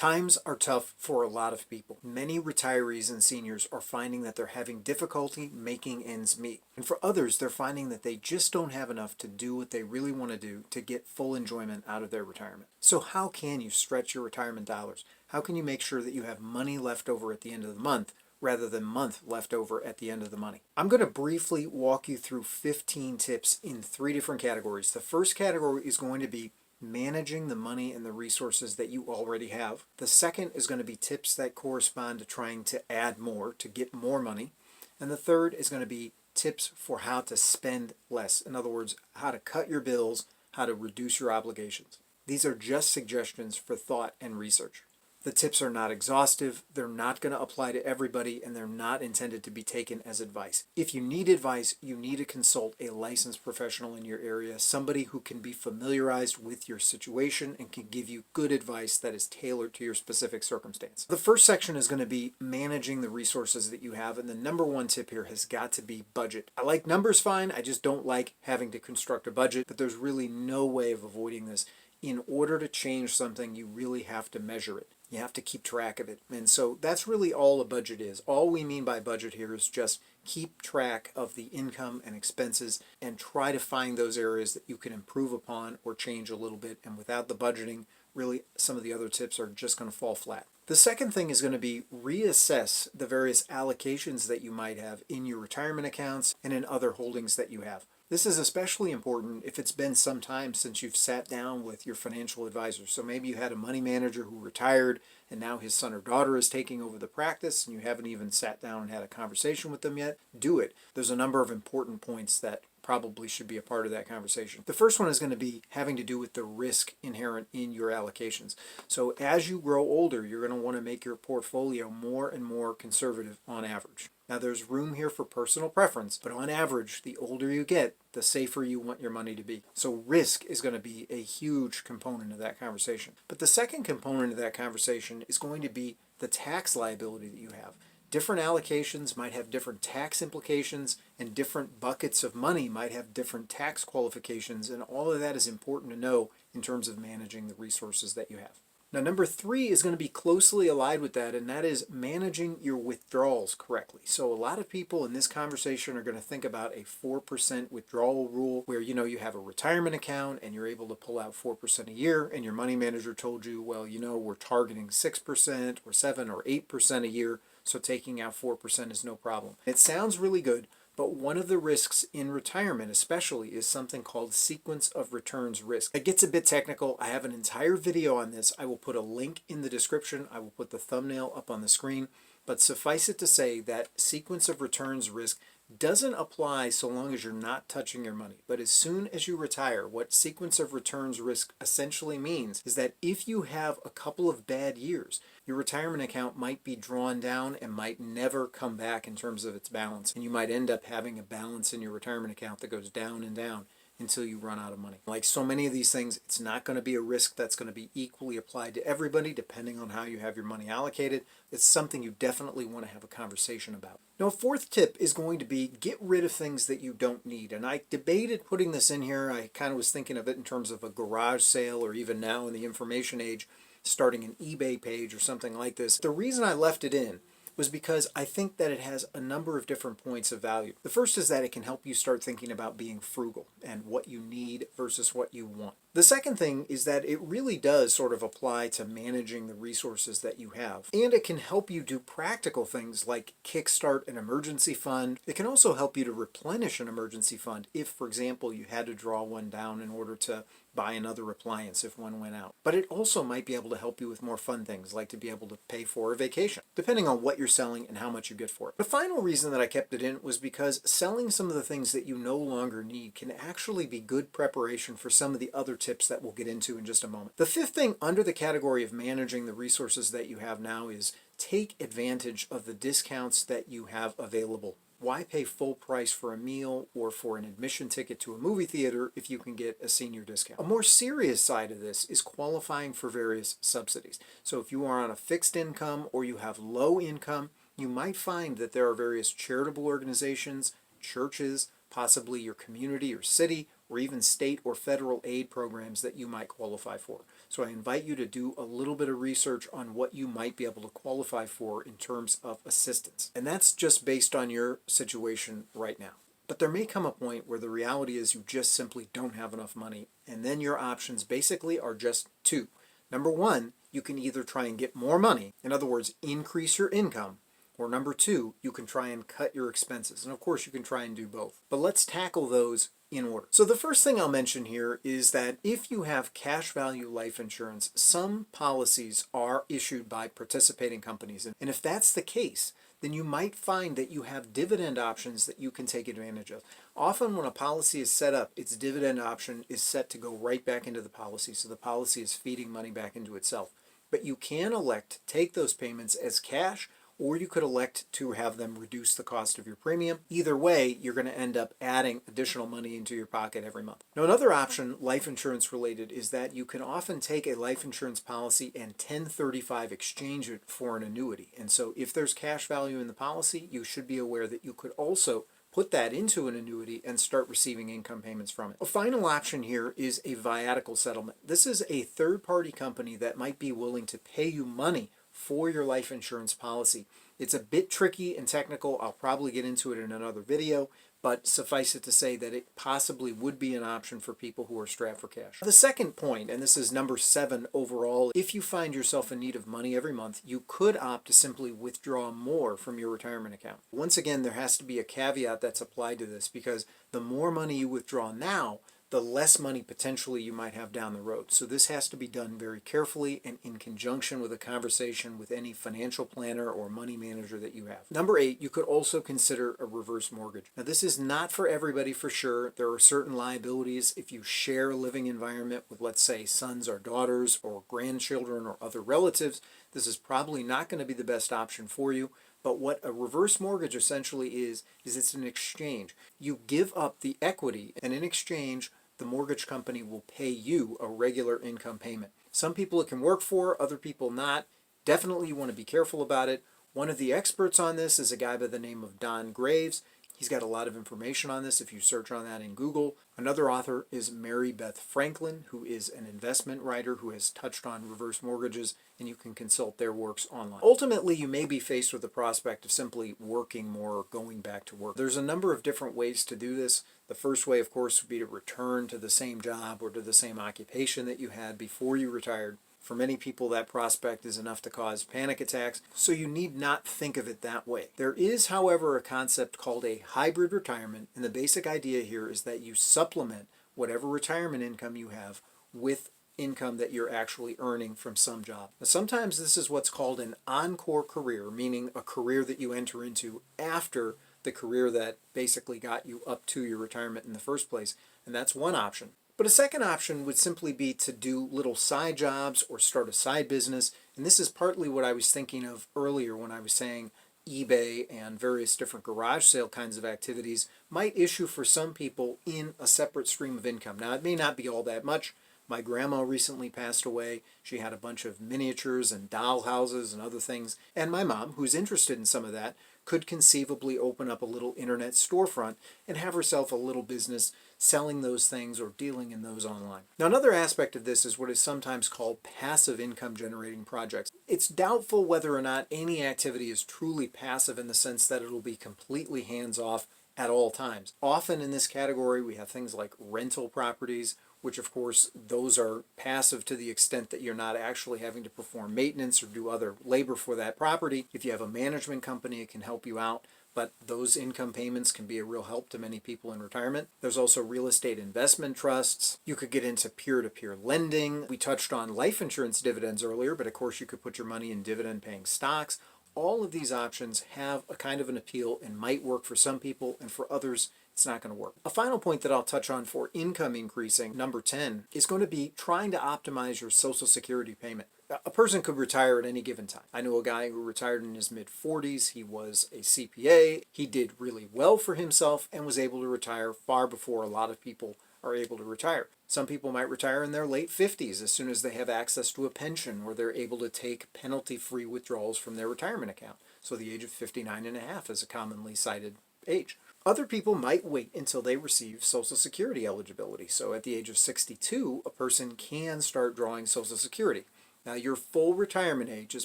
Times are tough for a lot of people. Many retirees and seniors are finding that they're having difficulty making ends meet. And for others, they're finding that they just don't have enough to do what they really want to do to get full enjoyment out of their retirement. So how can you stretch your retirement dollars? How can you make sure that you have money left over at the end of the month rather than month left over at the end of the money? I'm going to briefly walk you through 15 tips in 3 different categories. The first category is going to be managing the money and the resources that you already have. The second is going to be tips that correspond to trying to add more, to get more money. And the third is going to be tips for how to spend less. In other words, how to cut your bills, how to reduce your obligations. These are just suggestions for thought and research. The tips are not exhaustive, they're not going to apply to everybody, and they're not intended to be taken as advice. If you need advice, you need to consult a licensed professional in your area, somebody who can be familiarized with your situation and can give you good advice that is tailored to your specific circumstance. The first section is going to be managing the resources that you have, and the number one tip here has got to be budget. I like numbers fine, I just don't like having to construct a budget, but there's really no way of avoiding this. In order to change something, you really have to measure it. You have to keep track of it. And so that's really all a budget is. All we mean by budget here is just keep track of the income and expenses and try to find those areas that you can improve upon or change a little bit. And without the budgeting, really some of the other tips are just going to fall flat. The second thing is going to be reassess the various allocations that you might have in your retirement accounts and in other holdings that you have. This is especially important if it's been some time since you've sat down with your financial advisor. So maybe you had a money manager who retired and now his son or daughter is taking over the practice and you haven't even sat down and had a conversation with them yet. Do it. There's a number of important points that probably should be a part of that conversation. The first one is going to be having to do with the risk inherent in your allocations. So as you grow older, you're going to want to make your portfolio more and more conservative on average. Now there's room here for personal preference, but on average, the older you get, the safer you want your money to be. So risk is going to be a huge component of that conversation. But the second component of that conversation is going to be the tax liability that you have. Different allocations might have different tax implications, and different buckets of money might have different tax qualifications, and all of that is important to know in terms of managing the resources that you have. Now, number 3 is going to be closely allied with that, and that is managing your withdrawals correctly. So a lot of people in this conversation are going to think about a 4% withdrawal rule where, you have a retirement account and you're able to pull out 4% a year, and your money manager told you, well, we're targeting 6% or 7 or 8% a year, so taking out 4% is no problem. It sounds really good, but one of the risks in retirement especially is something called sequence of returns risk. It gets a bit technical. I have an entire video on this. I will put a link in the description. I will put the thumbnail up on the screen. But suffice it to say that sequence of returns risk doesn't apply so long as you're not touching your money. But as soon as you retire, what sequence of returns risk essentially means is that if you have a couple of bad years, your retirement account might be drawn down and might never come back in terms of its balance. And you might end up having a balance in your retirement account that goes down and down until you run out of money. Like so many of these things, it's not going to be a risk that's going to be equally applied to everybody depending on how you have your money allocated. It's something you definitely want to have a conversation about. Now, a fourth tip is going to be get rid of things that you don't need. And I debated putting this in here. I kind of was thinking of it in terms of a garage sale, or even now in the information age, starting an eBay page or something like this. The reason I left it in was because I think that it has a number of different points of value. The first is that it can help you start thinking about being frugal and what you need versus what you want. The second thing is that it really does sort of apply to managing the resources that you have. And it can help you do practical things like kickstart an emergency fund. It can also help you to replenish an emergency fund if, for example, you had to draw one down in order to buy another appliance if one went out. But it also might be able to help you with more fun things, like to be able to pay for a vacation, depending on what you're selling and how much you get for it. The final reason that I kept it in was because selling some of the things that you no longer need can actually be good preparation for some of the other tips that we'll get into in just a moment. The fifth thing under the category of managing the resources that you have now is take advantage of the discounts that you have available. Why pay full price for a meal or for an admission ticket to a movie theater if you can get a senior discount? A more serious side of this is qualifying for various subsidies. So if you are on a fixed income or you have low income, you might find that there are various charitable organizations, churches, possibly your community or city, or even state or federal aid programs that you might qualify for. So I invite you to do a little bit of research on what you might be able to qualify for in terms of assistance. And that's just based on your situation right now. But there may come a point where the reality is you just simply don't have enough money, and then your options basically are just two. Number one, you can either try and get more money, in other words, increase your income, or number two, you can try and cut your expenses. And of course, you can try and do both. But let's tackle those in order. So the first thing I'll mention here is that if you have cash value life insurance, some policies are issued by participating companies. And if that's the case, then you might find that you have dividend options that you can take advantage of. Often when a policy is set up, its dividend option is set to go right back into the policy, so the policy is feeding money back into itself. But you can elect to take those payments as cash, or you could elect to have them reduce the cost of your premium. Either way, you're going to end up adding additional money into your pocket every month. Now, another option, life insurance related, is that you can often take a life insurance policy and 1035 exchange it for an annuity. And so if there's cash value in the policy, you should be aware that you could also put that into an annuity and start receiving income payments from it. A final option here is a viatical settlement. This is a third-party company that might be willing to pay you money for your life insurance policy. It's a bit tricky and technical. I'll probably get into it in another video, but suffice it to say that it possibly would be an option for people who are strapped for cash. The second point, and this is number 7 overall, if you find yourself in need of money every month, you could opt to simply withdraw more from your retirement account. Once again, there has to be a caveat that's applied to this, because the more money you withdraw now, the less money potentially you might have down the road. So this has to be done very carefully and in conjunction with a conversation with any financial planner or money manager that you have. Number 8, you could also consider a reverse mortgage. Now this is not for everybody for sure. There are certain liabilities if you share a living environment with, let's say, sons or daughters or grandchildren or other relatives. This is probably not going to be the best option for you. But what a reverse mortgage essentially is it's an exchange. You give up the equity, and in exchange, the mortgage company will pay you a regular income payment. Some people it can work for, other people not. Definitely you want to be careful about it. One of the experts on this is a guy by the name of Don Graves. He's got a lot of information on this if you search on that in Google. Another author is Mary Beth Franklin, who is an investment writer who has touched on reverse mortgages, and you can consult their works online. Ultimately, you may be faced with the prospect of simply working more or going back to work. There's a number of different ways to do this. The first way, of course, would be to return to the same job or to the same occupation that you had before you retired. For many people, that prospect is enough to cause panic attacks, so you need not think of it that way. There is, however, a concept called a hybrid retirement, and the basic idea here is that you supplement whatever retirement income you have with income that you're actually earning from some job. Now, sometimes this is what's called an encore career, meaning a career that you enter into after the career that basically got you up to your retirement in the first place, and that's one option. But a second option would simply be to do little side jobs or start a side business, and this is partly what I was thinking of earlier when I was saying eBay and various different garage sale kinds of activities might issue for some people in a separate stream of income. Now, it may not be all that much. My grandma recently passed away. She had a bunch of miniatures and doll houses and other things, and my mom, who's interested in some of that, could conceivably open up a little internet storefront and have herself a little business selling those things or dealing in those online. Now, another aspect of this is what is sometimes called passive income generating projects. It's doubtful whether or not any activity is truly passive in the sense that it'll be completely hands-off at all times. Often in this category, we have things like rental properties, which of course those are passive to the extent that you're not actually having to perform maintenance or do other labor for that property. If you have a management company, it can help you out, but those income payments can be a real help to many people in retirement. There's also real estate investment trusts. You could get into peer-to-peer lending. We touched on life insurance dividends earlier, but of course you could put your money in dividend-paying stocks. All of these options have a kind of an appeal and might work for some people, and for others it's not going to work. A final point that I'll touch on for income increasing, number 10, is going to be trying to optimize your Social Security payment. A person could retire at any given time. I know a guy who retired in his mid-40s. He was a CPA. He did really well for himself and was able to retire far before a lot of people are able to retire. Some people might retire in their late 50s as soon as they have access to a pension or they're able to take penalty-free withdrawals from their retirement account. So the age of 59 and a half is a commonly cited age. Other people might wait until they receive Social Security eligibility. So at the age of 62, a person can start drawing Social Security. Now, your full retirement age is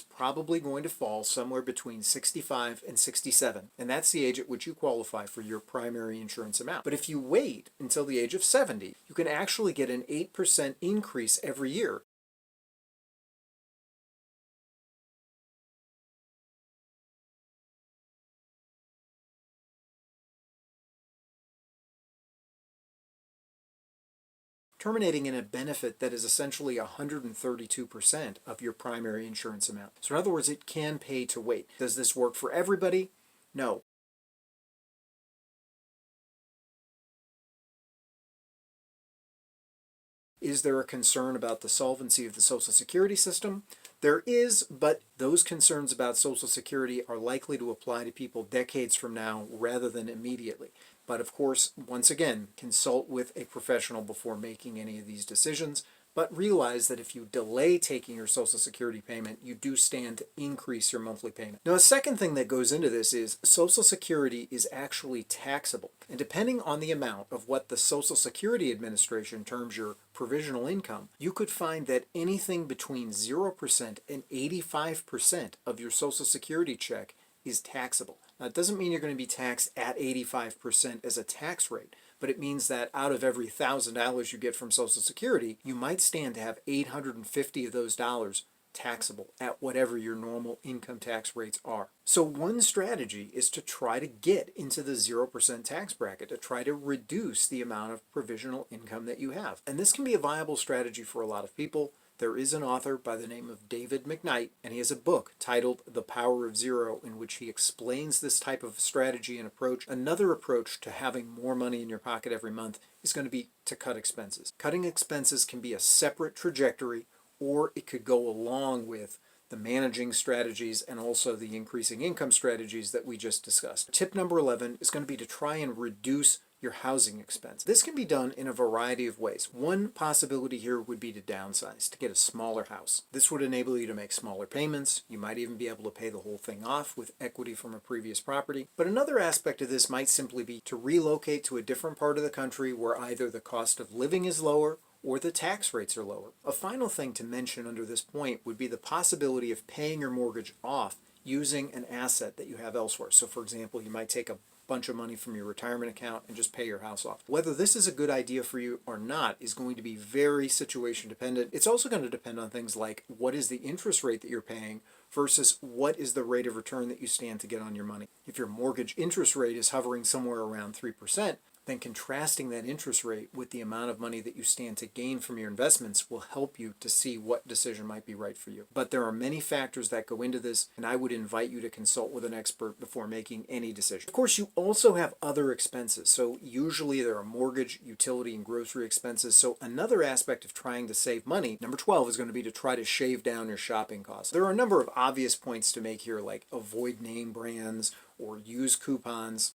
probably going to fall somewhere between 65 and 67, and that's the age at which you qualify for your primary insurance amount. But if you wait until the age of 70, you can actually get an 8% increase every year. Terminating in a benefit that is essentially 132% of your primary insurance amount. So in other words, it can pay to wait. Does this work for everybody? No. Is there a concern about the solvency of the Social Security system? There is, but those concerns about Social Security are likely to apply to people decades from now rather than immediately. But of course, once again, consult with a professional before making any of these decisions. But realize that if you delay taking your Social Security payment, you do stand to increase your monthly payment. Now, a second thing that goes into this is Social Security is actually taxable. And depending on the amount of what the Social Security Administration terms your provisional income, you could find that anything between 0% and 85% of your Social Security check is taxable. Now, it doesn't mean you're going to be taxed at 85% as a tax rate, but it means that out of every $1,000 you get from Social Security, you might stand to have 850 of those dollars taxable at whatever your normal income tax rates are. So one strategy is to try to get into the 0% tax bracket, to try to reduce the amount of provisional income that you have. And this can be a viable strategy for a lot of people. There is an author by the name of David McKnight, and he has a book titled The Power of Zero, in which he explains this type of strategy and approach. Another approach to having more money in your pocket every month is going to be to cut expenses. Cutting expenses can be a separate trajectory, or it could go along with the managing strategies and also the increasing income strategies that we just discussed. Tip number 11 is going to be to try and reduce your housing expense. This can be done in a variety of ways. One possibility here would be to downsize, to get a smaller house. This would enable you to make smaller payments. You might even be able to pay the whole thing off with equity from a previous property. But another aspect of this might simply be to relocate to a different part of the country where either the cost of living is lower or the tax rates are lower. A final thing to mention under this point would be the possibility of paying your mortgage off using an asset that you have elsewhere. So for example, you might take a bunch of money from your retirement account and just pay your house off. Whether this is a good idea for you or not is going to be very situation dependent. It's also going to depend on things like what is the interest rate that you're paying versus what is the rate of return that you stand to get on your money. If your mortgage interest rate is hovering somewhere around 3%, then contrasting that interest rate with the amount of money that you stand to gain from your investments will help you to see what decision might be right for you. But there are many factors that go into this, and I would invite you to consult with an expert before making any decision. Of course, you also have other expenses. So usually there are mortgage, utility, and grocery expenses. So another aspect of trying to save money, number 12, is going to be to try to shave down your shopping costs. There are a number of obvious points to make here, like avoid name brands or use coupons.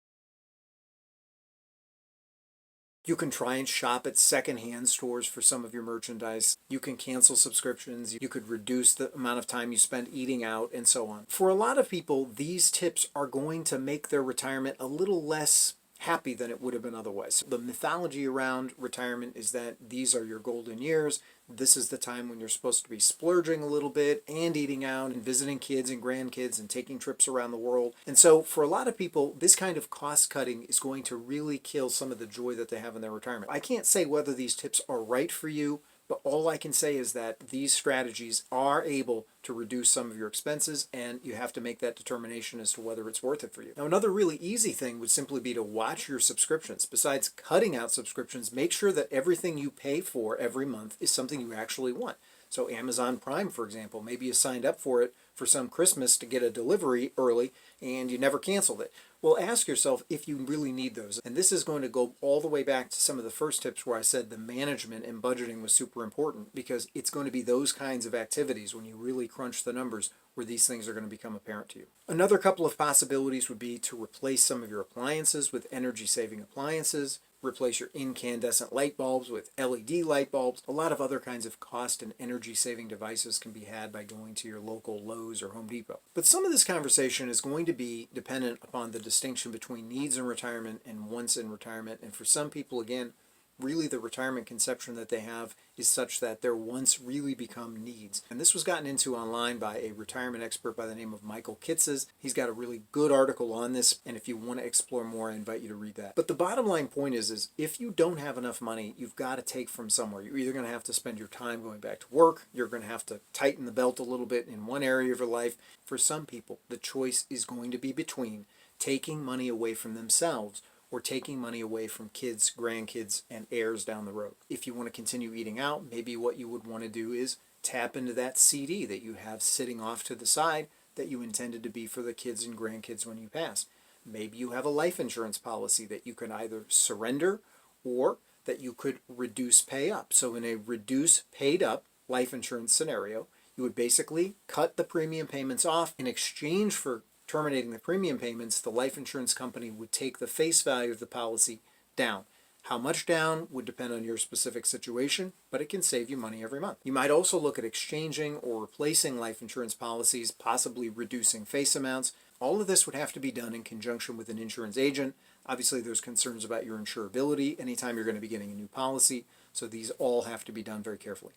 You can try and shop at secondhand stores for some of your merchandise. You can cancel subscriptions. You could reduce the amount of time you spend eating out and so on. For a lot of people, these tips are going to make their retirement a little less happy than it would have been otherwise. The mythology around retirement is that these are your golden years. This is the time when you're supposed to be splurging a little bit and eating out and visiting kids and grandkids and taking trips around the world. And so for a lot of people, this kind of cost cutting is going to really kill some of the joy that they have in their retirement. I can't say whether these tips are right for you, but all I can say is that these strategies are able to reduce some of your expenses, and you have to make that determination as to whether it's worth it for you. Now, another really easy thing would simply be to watch your subscriptions. Besides cutting out subscriptions, make sure that everything you pay for every month is something you actually want. So Amazon Prime, for example, maybe you signed up for it for some Christmas to get a delivery early and you never canceled it. Well, ask yourself if you really need those. And this is going to go all the way back to some of the first tips where I said the management and budgeting was super important, because it's going to be those kinds of activities when you really crunch the numbers where these things are going to become apparent to you. Another couple of possibilities would be to replace some of your appliances with energy-saving appliances. replace your incandescent light bulbs with LED light bulbs. A lot of other kinds of cost and energy saving devices can be had by going to your local Lowe's or Home Depot. But some of this conversation is going to be dependent upon the distinction between needs in retirement and wants in retirement. And for some people, again, really the retirement conception that they have is such that their wants really become needs. And this was gotten into online by a retirement expert by the name of Michael Kitzes. He's got a really good article on this, and if you want to explore more, I invite you to read that. But the bottom line point is if you don't have enough money, you've got to take from somewhere. You're either going to have to spend your time going back to work, you're going to have to tighten the belt a little bit in one area of your life. For some people, the choice is going to be between taking money away from themselves or taking money away from kids, grandkids, and heirs down the road. If you want to continue eating out, maybe what you would want to do is tap into that CD that you have sitting off to the side that you intended to be for the kids and grandkids when you pass. Maybe you have a life insurance policy that you can either surrender or that you could reduce pay up. So in a reduce paid up life insurance scenario, you would basically cut the premium payments off. In exchange for terminating the premium payments, the life insurance company would take the face value of the policy down. How much down would depend on your specific situation, but it can save you money every month. You might also look at exchanging or replacing life insurance policies, possibly reducing face amounts. All of this would have to be done in conjunction with an insurance agent. Obviously, there's concerns about your insurability anytime you're going to be getting a new policy, so these all have to be done very carefully.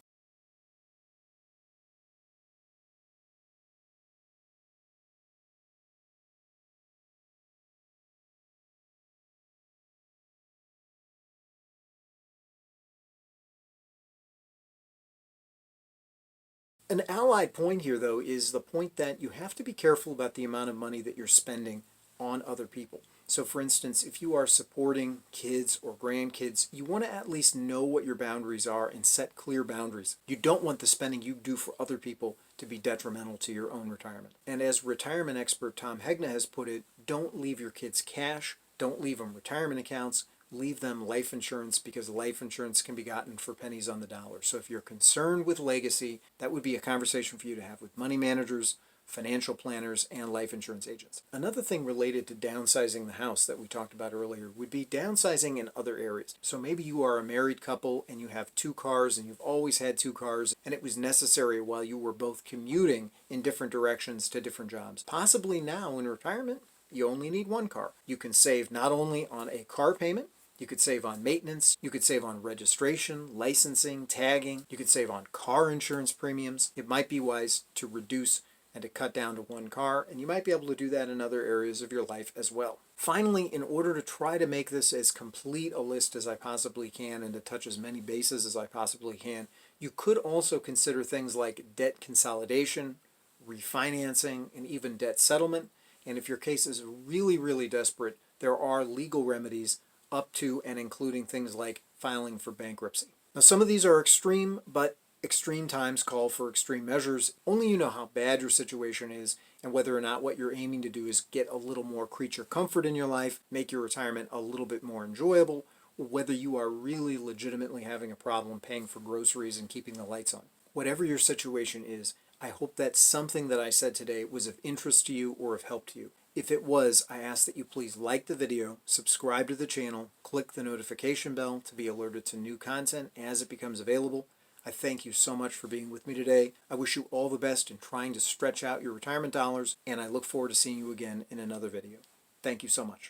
An allied point here, though, is the point that you have to be careful about the amount of money that you're spending on other people. So, for instance, if you are supporting kids or grandkids, you want to at least know what your boundaries are and set clear boundaries. You don't want the spending you do for other people to be detrimental to your own retirement. And as retirement expert Tom Hegna has put it, don't leave your kids cash, don't leave them retirement accounts, leave them life insurance, because life insurance can be gotten for pennies on the dollar. So if you're concerned with legacy, that would be a conversation for you to have with money managers, financial planners, and life insurance agents. Another thing related to downsizing the house that we talked about earlier would be downsizing in other areas. So maybe you are a married couple and you have 2 cars and you've always had 2 cars, and it was necessary while you were both commuting in different directions to different jobs. Possibly now in retirement, you only need 1 car. You can save not only on a car payment, you could save on maintenance, you could save on registration, licensing, tagging, you could save on car insurance premiums. It might be wise to reduce and to cut down to 1 car, and you might be able to do that in other areas of your life as well. Finally, in order to try to make this as complete a list as I possibly can and to touch as many bases as I possibly can, you could also consider things like debt consolidation, refinancing, and even debt settlement. And if your case is really, really desperate, there are legal remedies up to and including things like filing for bankruptcy. Now, some of these are extreme, but extreme times call for extreme measures. Only you know how bad your situation is and whether or not what you're aiming to do is get a little more creature comfort in your life, make your retirement a little bit more enjoyable, or whether you are really legitimately having a problem paying for groceries and keeping the lights on. Whatever your situation is, I hope that something that I said today was of interest to you or of help to you. If it was, I ask that you please like the video, subscribe to the channel, click the notification bell to be alerted to new content as it becomes available. I thank you so much for being with me today. I wish you all the best in trying to stretch out your retirement dollars, and I look forward to seeing you again in another video. Thank you so much.